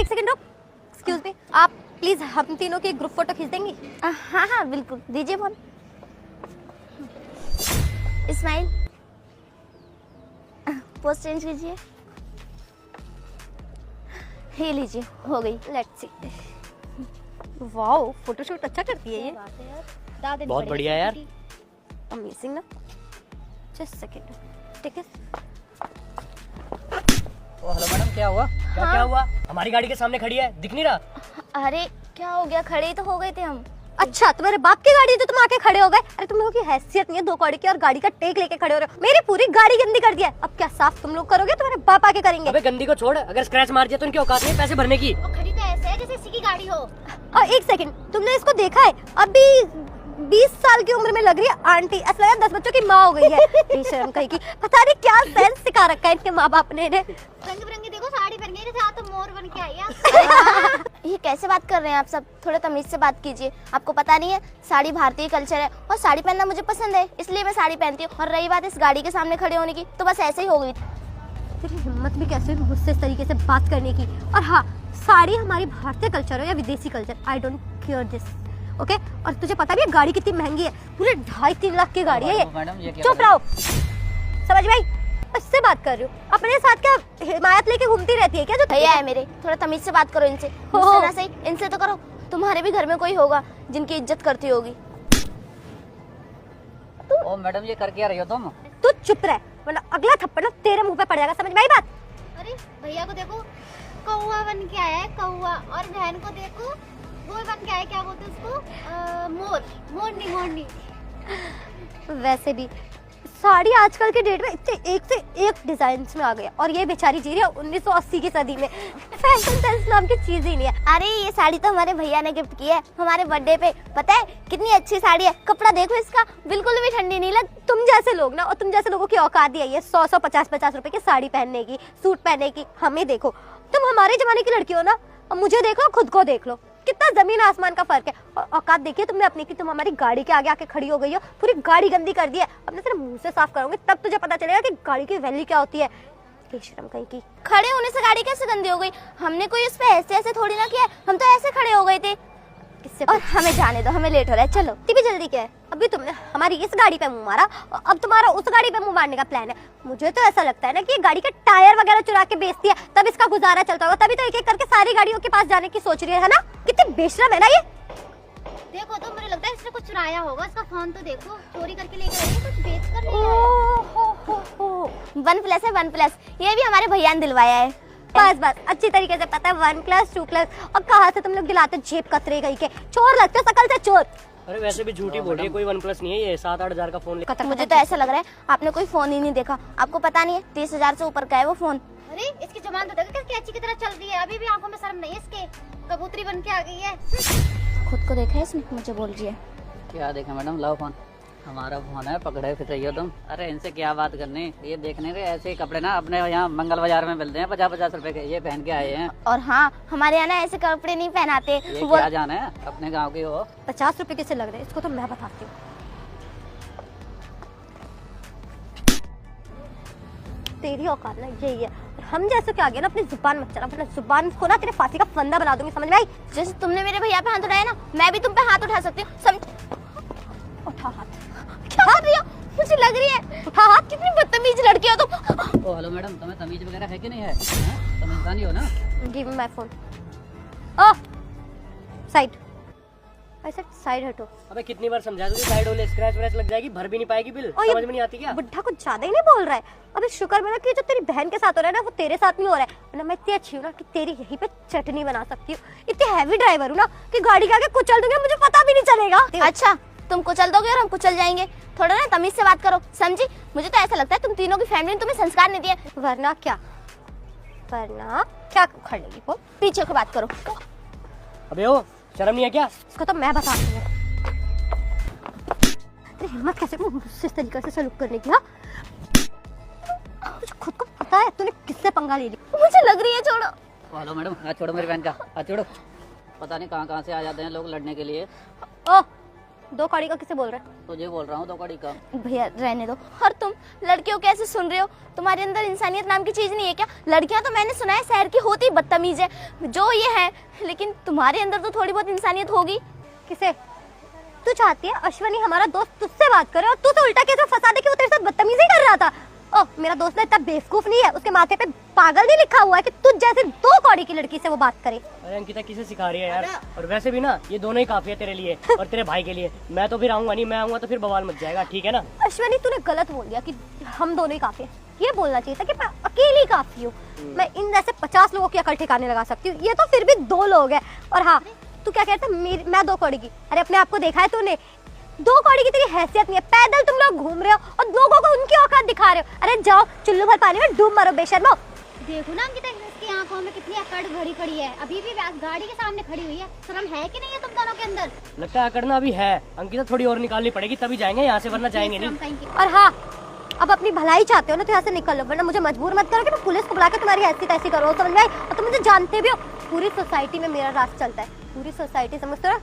एक सेकंड रुक। Excuse me, आप प्लीज हम तीनों की ग्रुप फोटो खींच देंगी? हाँ हाँ बिल्कुल, दीजिए फोन। स्माइल, पोस्ट चेंज कीजिए। ये लीजिए, हो गई। Let's see. वाओ, फोटोशूट अच्छा करती है ये। बहुत बढ़िया यार। अमेजिंग ना। जस्ट सेकंड, ठीक है। ओ हेलो मैडम, क्या हुआ? क्या हुआ? हमारी गाड़ी के सामने खड़ी है, दिख नहीं रहा? अरे क्या हो गया, खड़े ही तो हो गए थे हम। अच्छा, तुम्हारे बाप की गाड़ी है तो तुम आके खड़े हो गए? अरे तुम लोगों की हैसियत नहीं है दो कौड़ी की, और गाड़ी का टेक लेके खड़े हो रहे हो। मेरी पूरी गाड़ी गंदी कर दिया है। अब क्या साफ तुम लोग करोगे, तुम्हारे बाप आके करेंगे? अबे गंदी को छोड़, अगर स्क्रैच मार दिया तो उनकी औकात नहीं है पैसे भरने की। वो खड़ी तो ऐसे है जैसे इसी की गाड़ी हो। और एक सेकंड, तुमने इसको देखा है? अभी 20 साल की उम्र में लग रही है आंटी, ऐसा लगा 10 बच्चों की माँ हो गई है। बेशर्म कहीं की, पता नहीं क्या सेंस सिखा रखा है इनके माँ बाप ने इन्हें। रंग बिरंगी देखो साड़ी पहन के, जैसे तो मोर बन के आई है। ये कैसे बात कर रहे हैं आप सब? थोड़ा तमीज से बात कीजिए। आपको पता नहीं है साड़ी भारतीय कल्चर है, और साड़ी पहनना मुझे पसंद है, इसलिए मैं साड़ी पहनती हूँ। और रही बात इस गाड़ी के सामने खड़े होने की, तो बस ऐसे ही हो गई। तेरी हिम्मत भी कैसे हुई मुझसे इस तरीके से बात करने की? और हाँ, साड़ी हमारी भारतीय कल्चर हो या विदेशी culture, I don't care this, okay? और तुझे पता भी है गाड़ी कितनी महंगी है, पूरे 2.5-3 लाख की गाड़ी है ये। चुप रहो, समझ भाई, इससे बात कर रही हूँ। अपने साथ क्या हिमायत लेके घूमती रहती है क्या? जो भैया है मेरे, थोड़ा तमीज से बात करो इनसे। मुझसे ना सही, इनसे तो करो। तुम्हारे भी घर में कोई होगा जिनकी इज्जत करती होगी। ओ मैडम, ये कर क्या रही हो तुम? तू चुप रह, वरना अगला थप्पड़ ना तेरे मुंह पे पड़ जाएगा, समझ में आई बात? अरे भैया को देखो, कौवा बन के आया है कौवा, और बहन को देखो वो बन के आया, क्या बोलते हैं उसको, मोर, मोरनी मोरनी। वैसे भी साड़ी आजकल के डेट में इतने एक से एक डिजाइन में आ गया, और ये बेचारी जी रही है 1980 की सदी में। फैशन सेंस नाम की चीज ही नहीं है। अरे ये साड़ी तो हमारे भैया ने गिफ्ट की है हमारे बर्थडे पे। पता है कितनी अच्छी साड़ी है, कपड़ा देखो इसका, बिल्कुल भी ठंडी नहीं लग। तुम जैसे लोग ना, और तुम जैसे लोगों की औकात ही है 100-100, 50-50 रुपए की साड़ी पहनने की, सूट पहनने की। हमें देखो, तुम हमारे जमाने की लड़की हो ना, और मुझे देखो, खुद को देख लो, कितना जमीन आसमान का फर्क है। और औकात देखिए तुमने अपनी की, तुम हमारी गाड़ी के आगे आके खड़ी हो गई हो, पूरी गाड़ी गंदी कर दी है। अब मैं तेरे मुंह से साफ करूंगी, तब तुझे पता चलेगा कि गाड़ी की वैल्यू क्या होती है। बेशरम कहीं की। खड़े होने से गाड़ी कैसे गंदी हो गई? हमने कोई उस पे ऐसे थोड़ी ना किया, हम तो ऐसे खड़े हो गए थे। किससे? और हमें जाने दो, हमें लेट हो रहा है, चलो। इतनी भी जल्दी क्या है? अभी तुमने हमारी इस गाड़ी पे मुंह मारा, और अब तुम्हारा उस गाड़ी पे मुंह मारने का प्लान है। मुझे तो ऐसा लगता है ना कि ये गाड़ी के टायर वगैरह चुरा के बेचती है, तब इसका गुजारा चलता होगा, तभी तो एक एक करके सारी गाड़ियों के पास जाने की सोच रही है ना? कितनी बेशरम है ना ये। देखो तो मुझे लगता है इसने कुछ चुराया होगा, इसका फोन तो देखो, चोरी करके लेकर आई है, कुछ बेच कर ले आया है। OnePlus है, OnePlus। ये भी हमारे भैया ने दिलवाया है। बस अच्छी तरीके से पता है, 1+, 2+। और कहाँ से तुम लोग दिलाते जेब कतरे गई के? चोर लगते हो, शकल से चोर। अरे वैसे भी झूठी बोल रही है, कोई OnePlus नहीं है ये, 7-8 हजार का फोन। मुझे तो ऐसा लग रहा है आपने कोई फोन ही नहीं देखा। आपको पता नहीं है 30,000 से ऊपर का है वो फोन। अरे इसकी जुबान तो देखो कितनी अच्छी की तरह चल रही है, अभी भी आंखों में शर्म नहीं है इसके, कबूतरी बन के आ गई है। खुद को देखा है इसने, मुझे बोल रही है। क्या देखा मैडम, लाओ फोन। हमारा फोन है, पकड़े फिर रही हो तुम। अरे इनसे क्या बात करनी, ये देखने के ऐसे ही कपड़े ना अपने यहाँ मंगल बाजार में मिलते हैं 50-50 रुपए के, ये पहन के आए हैं। और हाँ, हमारे यहाँ ना ऐसे कपड़े नहीं पहनाते। ये क्या जान है, अपने गाँव की हो। 50 रुपए कैसे लग रहे हैं इसको, तो मैं बताती हूँ। तेरी औकात ना यही है, और हम जैसे क्या गया ना, अपनी जुबान मत चला, वरना जुबान को ना तेरे फांसी का फंदा बना दूंगी, समझ में आई? जैसे तुमने मेरे भैया पे हाथ उठाया ना, मैं भी तुम पे हाथ उठा सकती हूँ। उठा हाथ। क्या कर रही हो? मुझे लग रही है उठा हाथ। कितनी बदतमीज लड़की हो तुम। ओ हेलो मैडम, तुम्हें तमीज वगैरह है कि नहीं है? तुम इंसान ही हो ना? Give me my phone. Oh, side. ऐसे साइड हटो। अबे कितनी बार समझा दूंगी, साइड होले, स्क्रैच व्रैच लग जाएगी, भर भी नहीं पाएगी बिल। और ये समझ में नहीं आती क्या? बुढ़ा कुछ ज्यादा ही नहीं बोल रहा है। अबे शुक्र मेरा कि जो तेरी बहन के साथ हो रहा है ना, वो तेरे साथ नहीं हो रहा है। वरना मैं इतनी अच्छी हूँ ना कि तेरी यहीं पे चटनी बना सकती हूँ। इतनी हैवी ड्राइवर हूँ ना कि गाड़ी के आगे कुचल दूंगी, मुझे पता भी नहीं चलेगा। अच्छा, तुम कुचल दोगे और हम कुचल जाएंगे? थोड़ा ना तमीज से बात करो, समझी? मुझे तो ऐसा लगता है तुम तीनों की फैमिली ने तुम्हें संस्कार नहीं दिए। वरना क्या उखाड़ लेगी वो? पीछे को बात करो। अबे ओ, शर्म नहीं है क्या? इसको तो मैं बताती हूँ। तेरी हिम्मत कैसे मुझसे इस तरीके से सलूक करने की? हाँ, तुझे खुद को पता है तूने किससे पंगा ले लिया? मुझे लग रही है, छोड़ो। ओ हेलो मैडम, हाथ छोड़ो मेरी बहन का, हाथ छोड़ो। पता नहीं कहाँ से आ जाते हैं लोग लड़ने के लिए। ओ, दो कौड़ी का किसे बोल रहे हैं? तुझे बोल रहा हूँ 2 कौड़ी का। भैया रहने दो। और तुम लड़कियों कैसे सुन रहे हो? तुम्हारे अंदर इंसानियत नाम की चीज नहीं है क्या? लड़कियां तो मैंने सुना है शहर की होती बदतमीज है जो ये है, लेकिन तुम्हारे अंदर तो थोड़ी बहुत इंसानियत होगी। किसे? तू चाहती है अश्वनी हमारा दोस्त तुझसे बात करे और तू तो उल्टा कैसे फंसा दे कि वो तेरे साथ बदतमीजी कर रहा था। ओह, मेरा दोस्त ना इतना बेवकूफ नहीं है, उसके माथे पे पागल नहीं लिखा हुआ है कि तुझ जैसे 2 कौड़ी की लड़की से वो बात करे। अरे अंकिता किसे सिखा रही है यार? और वैसे भी ना ये दोनों ही काफी है तेरे लिए और तेरे भाई के लिए। मैं तो फिर आऊंगा नहीं, मैं आऊंगा तो फिर बवाल मच जाएगा, ठीक है ना? अश्वनी तूने गलत बोल दिया कि हम दोनों ही काफी हैं। ये बोलना चाहिए था कि मैं अकेली काफी हूँ। मैं इन जैसे 50 लोगों की अकल ठिकाने लगा सकती हूँ, ये तो फिर भी 2 लोग हैं। और हाँ, तू क्या कहता है मैं 2 कौड़ी की? अरे अपने आप को देखा है तूने? 2 कौड़ी की तेरी हैसियत नहीं है। पैदल तुम लोग घूम रहे हो और लोगों को उनकी औकात दिखा रहे हो। अरे जाओ चुल्लू भर पानी में डूब मरो बेशर्मो। देखो ना अंकिता, इसकी आंखों में कितनी अकड़ भरी पड़ी है, अभी भी गाड़ी के सामने खड़ी हुई है। शर्म है कि नहीं है तुम दोनों के अंदर? लगता है अकड़ना अभी है अंकिता, थोड़ी और निकालनी पड़ेगी तभी जाएंगे यहाँ से, वरना जाएंगे नहीं। शर्म कहीं की। और हाँ, अब अपनी भलाई चाहते हो ना तो यहाँ से निकल लो, वरना मुझे मजबूर मत करो कि मैं पुलिस को बुला के तुम्हारी ऐसी तैसी करो, समझ में आई? और तुम मुझे जानते भी हो, पूरी सोसाइटी में मेरा राज चलता है। पूरी सोसाइटी समझते हो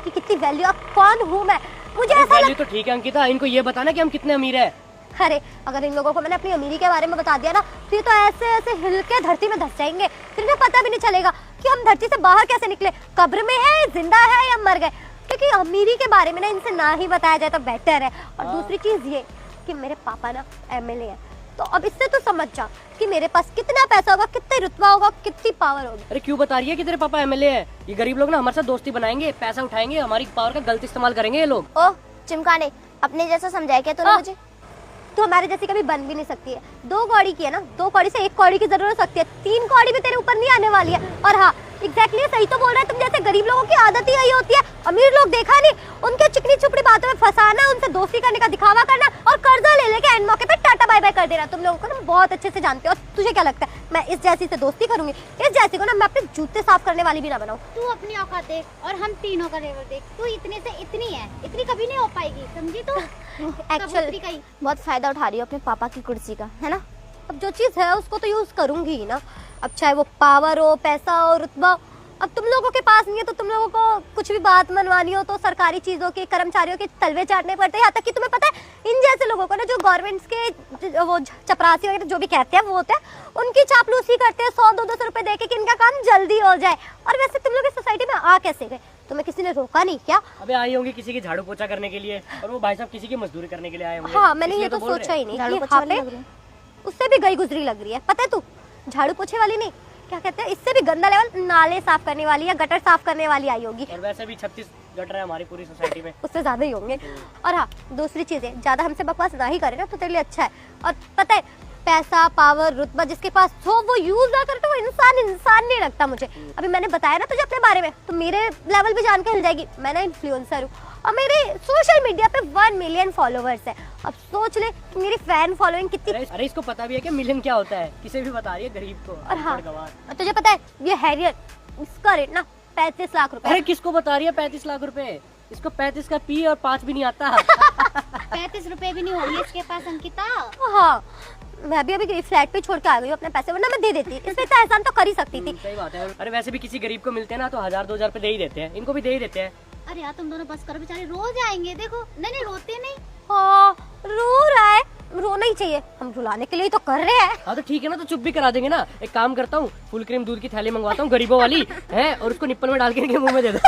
कि कितनी वैल्यू, अब कौन हूँ मैं? मुझे ऐसा वैल्यू तो ठीक है अंकिता, इनको ये बताना कि हम कितने अमीर है। अरे अगर इन लोगों को मैंने अपनी अमीरी के बारे में बता दिया ना, फिर तो ऐसे ऐसे हिल के धरती में धस जाएंगे। फिर इन्हें पता भी नहीं चलेगा कि हम धरती से बाहर कैसे निकले, कब्र में है, जिंदा है या मर गए। क्योंकि अमीरी के बारे में ना इनसे ना ही बताया जाए तो बेटर है। और दूसरी चीज ये कि मेरे पापा ना MLA है, तो अब इससे तो समझ जा कि मेरे पास कितना पैसा होगा, कितना रुतबा होगा, कितनी पावर होगी। अरे क्यों बता रही है कि तेरे पापा MLA है? ये गरीब लोग ना हमारे साथ दोस्ती बनाएंगे, पैसा उठाएंगे, हमारी पावर का गलत इस्तेमाल करेंगे ये लोग। ओह चिमकाने, अपने जैसा समझाया क्या तूने मुझे? तो हमारे जैसी कभी बन भी नहीं सकती है। 2 कौड़ी की है ना, 2 कौड़ी से 1 कौड़ी की जरूरत सकती है, 3 कौड़ी भी तेरे ऊपर नहीं आने वाली है। और हाँ, एग्जैक्टली सही तो बोल रहा है, तुम जैसे गरीब लोगों की आदत ही यही होती है। अमीर लोग देखा नहीं, उनके चिकनी चुपड़ी बातों में फंसाना, उनसे दोस्ती करने का दिखावा करना और कर्जा ले लेके एंड मौके पे टाटा बाय बाय कर देना। तुम लोगों को ना बहुत अच्छे से जानते हो। और तुझे क्या लगता है मैं इस जैसी से दोस्ती करूंगी? इस जैसी को ना मैं अपने जूते साफ करने वाली भी ना बनाऊं। तू अपनी औकात देख और हम तीनों का लेवल देख। तू इतने से इतनी है, इतनी कभी नहीं हो पाएगी, समझी तू? एक्चुअली कहीं बहुत फायदा उठा रही हो अपने पापा की कुर्सी का, है ना? अब जो चीज है उसको तो यूज करूंगी ही ना। अब चाहे वो पावर हो, पैसा हो, रुतबा। अब तुम लोगों के पास नहीं है तो तुम लोगों को कुछ भी बात मनवानी हो तो सरकारी चीजों के, कर्मचारियों के तलवे चाटने पड़ते हैं। यहाँ तक कि तुम्हें पता है इन जैसे लोगों को ना, जो गवर्नमेंट्स के वो चपरासी वगैरह जो भी कहते हैं वो होते हैं, उनकी चापलूसी करते हैं 100-200 रुपए दे के कि इनका काम जल्दी हो जाए। और वैसे तुम लोग इस सोसाइटी में आ कैसे गए? तुम्हें किसी ने रोका नहीं क्या? अबे आई होंगी किसी की झाड़ू पोछा करने के लिए और वो भाई साहब किसी की मजदूरी करने के लिए आए होंगे। हाँ, मैंने इसलिए ये तो बोल रहे सोचा हैं। ही नहीं झाड़ू कि पोछा यहाँ वाली पे लग रही है। उससे भी गई गुजरी लग रही है। पता है तू, झाड़ू पोछे वाली नहीं, क्या कहते हैं, इससे भी गंदा लेवल नाले साफ करने वाली या गटर साफ करने वाली आई होगी। और वैसे भी 36 गटर है हमारी पूरी सोसाइटी में। उससे ज्यादा ही होंगे। और हाँ, दूसरी चीजें ज्यादा हमसे बकवास ना ही करे ना तो तेरे लिए अच्छा है। और पता है, पैसा, पावर, रुतबा जिसके पास हो वो यूज ना करे तो वो इंसान नहीं लगता मुझे। अभी मैंने बताया ना तुझे अपने बारे में, तो मेरे लेवल भी जान के हिल जाएगी। मैं ना इन्फ्लुएंसर हूँ और मेरे सोशल मीडिया पे 1 मिलियन फॉलोवर्स है। अब सोच ले कि मेरी फैन फॉलोइंग कितनी। अरे इसको पता भी है कि मिलियन क्या होता है, किसे भी बता रही है गरीब को। और हाँ, गंवार। और तुझे पता है ये हैरियर, इसका रेट ना 35 लाख रुपए। अरे किसको बता रही है 35 लाख रुपए? इसको 35 का पी और 5 भी नहीं आता। 35 रुपए भी नहीं होंगे इसके पास अंकिता। हाँ, मैं भी अभी फ्लैट पे छोड़ के आ गई हूँ अपने पैसे, वरना मैं दे देती। इसमें इतना एहसान तो कर ही सकती थी। सही बात है। अरे वैसे भी किसी गरीब को मिलते हैं ना तो 1000-2000 रुपए दे ही देते हैं, इनको भी दे ही देते हैं। अरे यार तुम दोनों बस करो, बेचारे रोज आएंगे। देखो नहीं रोते नहीं। हाँ, रो रहा है, रोना ही चाहिए, हम रुलाने के लिए ही तो कर रहे हैं। हाँ तो ठीक है ना, तो चुप भी करा देंगे ना। एक काम करता हूँ, फुल क्रीम दूध की थैली मंगवाता हूँ गरीबों वाली है, और उसको निप्पल में डाल के इनके मुंह में दे दो।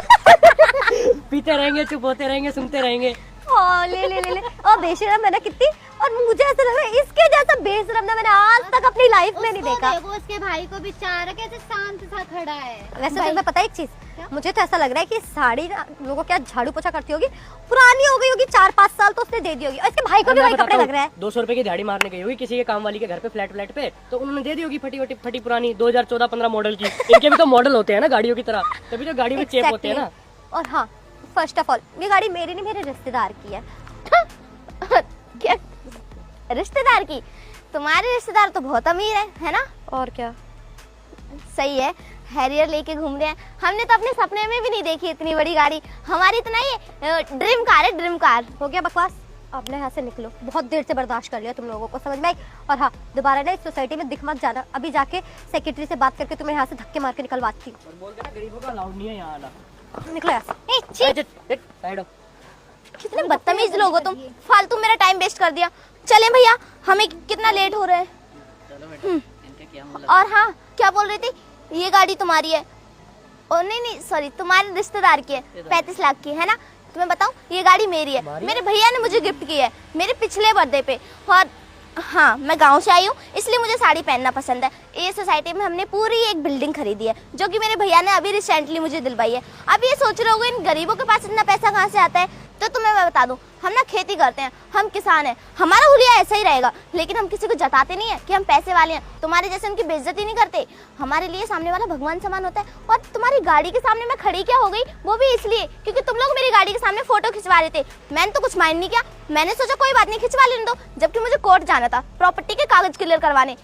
पीते रहेंगे, चुप होते रहेंगे, सुनते रहेंगे। हाँ, ले और बेशरम है ना कितनी। और मुझे ऐसा लग रहा है इसके जैसा बेशरम ना मैंने आज तक अपनी लाइफ में नहीं उसको देखा। देखो, उसके भाई को बेचारा कैसे शांत सा खड़ा है। वैसे तुम्हें पता है एक चीज, मुझे तो ऐसा लग रहा है कि साड़ी ना लोगों क्या झाड़ू पोछा करती होगी, पुरानी हो गई होगी, 4-5 साल तो उसने दे दी होगी। और इसके भाई को भी वही कपड़े लग रहे हैं। 200 रुपए की दिहाड़ी मारने गई होगी किसी के काम वाली के घर पे, फ्लैट पे, तो उन्होंने दे दी होगी फटी पुरानी 2014-15 मॉडल की। इनके भी तो मॉडल होते हैं ना गाड़ियों की तरह, तभी तो गाड़ी में चेप होते हैं ना। और हाँ, फर्स्ट ऑफ ऑल ये गाड़ी मेरी नहीं, मेरे रिश्तेदार की है। क्या रिश्तेदार की? तुम्हारे रिश्तेदार तो बहुत अमीर है ना? और क्या, सही है, हैरियर लेके घूम रहे हैं। हमने तो अपने सपने में भी नहीं देखी इतनी बड़ी गाड़ी। हमारी तो नहीं, ड्रीम कार है, ड्रीम कार। हो गया बकवास, अब ना यहाँ से निकलो। बहुत देर से बर्दाश्त कर लिया तुम लोगों को, समझ में आई? और हाँ, दोबारा ना इस सोसाइटी में दिख मत जाना। अभी जाके सेक्रेटरी से बात करके तुम्हें यहाँ से धक्के मार के निकलवाती हूँ। और बोल देना गरीबों का अलाउड नहीं है यहाँ आना। निकलो यहाँ से। साइड हो। कितने बदतमीज लोग हो तुम, फालतू मेरा टाइम वेस्ट कर दिया। चलें भैया, हमें कितना लेट हो रहा है। चलो बेटा, इनके क्या मतलब। और हाँ, क्या बोल रही थी, ये गाड़ी तुम्हारी है? ओ नहीं सॉरी, तुम्हारे रिश्तेदार की है, 35 लाख की है ना। तुम्हें बताऊं, ये गाड़ी मेरी है, मेरे भैया ने मुझे गिफ्ट की है मेरे पिछले बर्थडे पे। और हाँ, मैं गांव से आई हूँ, इसलिए मुझे साड़ी पहनना पसंद है। ये सोसाइटी में हमने पूरी एक बिल्डिंग खरीदी है, जो कि मेरे भैया ने अभी रिसेंटली मुझे दिलवाई है। अब ये सोच रहे होगे इन गरीबों के पास इतना पैसा कहाँ से आता है, तो तुम्हें मैं बता दूं, हम ना खेती करते हैं, हम किसान हैं, हमारा हुलिया ऐसा ही रहेगा, लेकिन हम किसी को जताते नहीं है कि हम पैसे वाले हैं। तुम्हारे जैसे उनकी बेइज्जती नहीं करते। हमारे लिए सामने वाला भगवान समान होता है। और तुम्हारी गाड़ी के सामने मैं खड़ी क्या हो गई, वो भी इसलिए क्योंकि तुम लोग मेरी गाड़ी के सामने फोटो खिंचवा रहे थे। मैंने तो कुछ माइंड नहीं किया, मैंने सोचा कोई बात नहीं, खिंचवा लेने दो, जबकि मुझे कोर्ट जाना था प्रॉपर्टी के कागज क्लियर करवाने।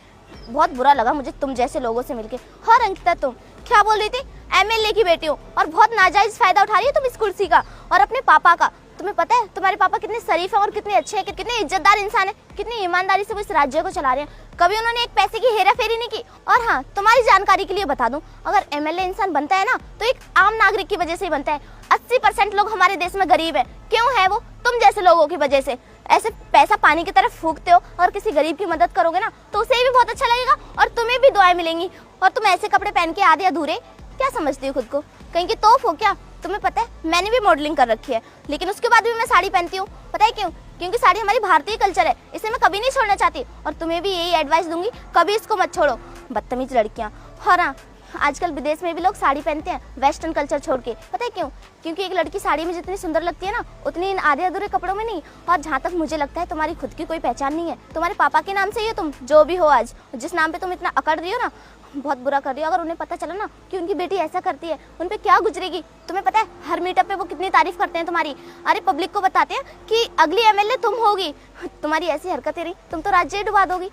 बहुत बुरा लगा मुझे तुम जैसे लोगों से मिलके। और अंकिता, तुम क्या बोल रही थी? एमएलए की बेटी हो और बहुत नाजायज फायदा उठा रही हो तुम इस कुर्सी का और अपने पापा का। तुम्हें पता है तुम्हारे पापा कितने शरीफ हैं और कितने अच्छे हैं, कितने इज्जतदार इंसान हैं, कितनी ईमानदारी से वो इस राज्य को चला रहे हैं। कभी उन्होंने एक पैसे की हेरा फेरी नहीं की। और हाँ, तुम्हारी जानकारी के लिए बता दूं, अगर एमएलए इंसान बनता है ना, तो एक आम नागरिक की वजह से ही बनता है। 80% लोग हमारे देश में गरीब है। क्यों है वो? तुम जैसे लोगों की वजह से। ऐसे पैसा पानी की तरफ फूकते हो और किसी गरीब की मदद करोगे ना, तो उसे भी बहुत अच्छा लगेगा और तुम्हें भी दुआएं मिलेंगी। और तुम ऐसे कपड़े पहन के आधे अधूरे क्या समझती हो खुद को? कहीं की तोप हो क्या? तुम्हें पता है मैंने भी मॉडलिंग कर रखी है, लेकिन उसके बाद भी मैं साड़ी पहनती हूँ। पता है क्यों? क्योंकि साड़ी हमारी भारतीय कल्चर है, इसे मैं कभी नहीं छोड़ना चाहती। और तुम्हें भी यही एडवाइस दूंगी, कभी इसको मत छोड़ो, बदतमीज लड़कियाँ। और हाँ, आजकल विदेश में भी लोग साड़ी पहनते हैं वेस्टर्न कल्चर छोड़ के। पता है क्यों? क्योंकि एक लड़की साड़ी में जितनी सुंदर लगती है ना, उतनी इन आधे अधूरे कपड़ों में नहीं। और जहाँ तक मुझे लगता है तुम्हारी खुद की कोई पहचान नहीं है। तुम्हारे पापा के नाम से ही हो तुम, जो भी हो आज, जिस नाम पे तुम इतना अकड़ रही हो ना, बहुत बुरा कर रही हो। अगर उन्हें पता चला ना कि उनकी बेटी ऐसा करती है, उन पे क्या गुजरेगी। तुम्हें पता है हर मीटअप पे वो कितनी तारीफ करते हैं तुम्हारी। अरे पब्लिक को बताते हैं कि अगली एमएलए तुम होगी। तुम्हारी ऐसी हरकतें रही, तुम तो राज्य ही डुबा दोगी।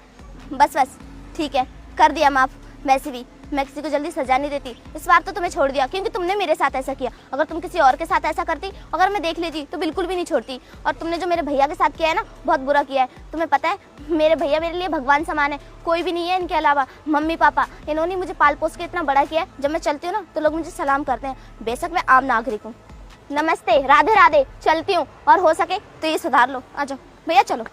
बस ठीक है, कर दिया माफ। वैसे भी मैं किसी को जल्दी सजा नहीं देती, इस बार तो तुम्हें छोड़ दिया क्योंकि तुमने मेरे साथ ऐसा किया। अगर तुम किसी और के साथ ऐसा करती, अगर मैं देख लेती, तो बिल्कुल भी नहीं छोड़ती। और तुमने जो मेरे भैया के साथ किया है ना, बहुत बुरा किया है। तुम्हें पता है मेरे भैया मेरे लिए भगवान समान है, कोई भी नहीं है इनके अलावा। मम्मी पापा, इन्होंने मुझे पाल पोस के इतना बड़ा किया है। जब मैं चलती हूँ ना, तो लोग मुझे सलाम करते हैं, बेशक मैं आम नागरिक हूँ। नमस्ते, राधे राधे, चलती हूँ। और हो सके तो ये सुधार लो। आ जाओ भैया, चलो।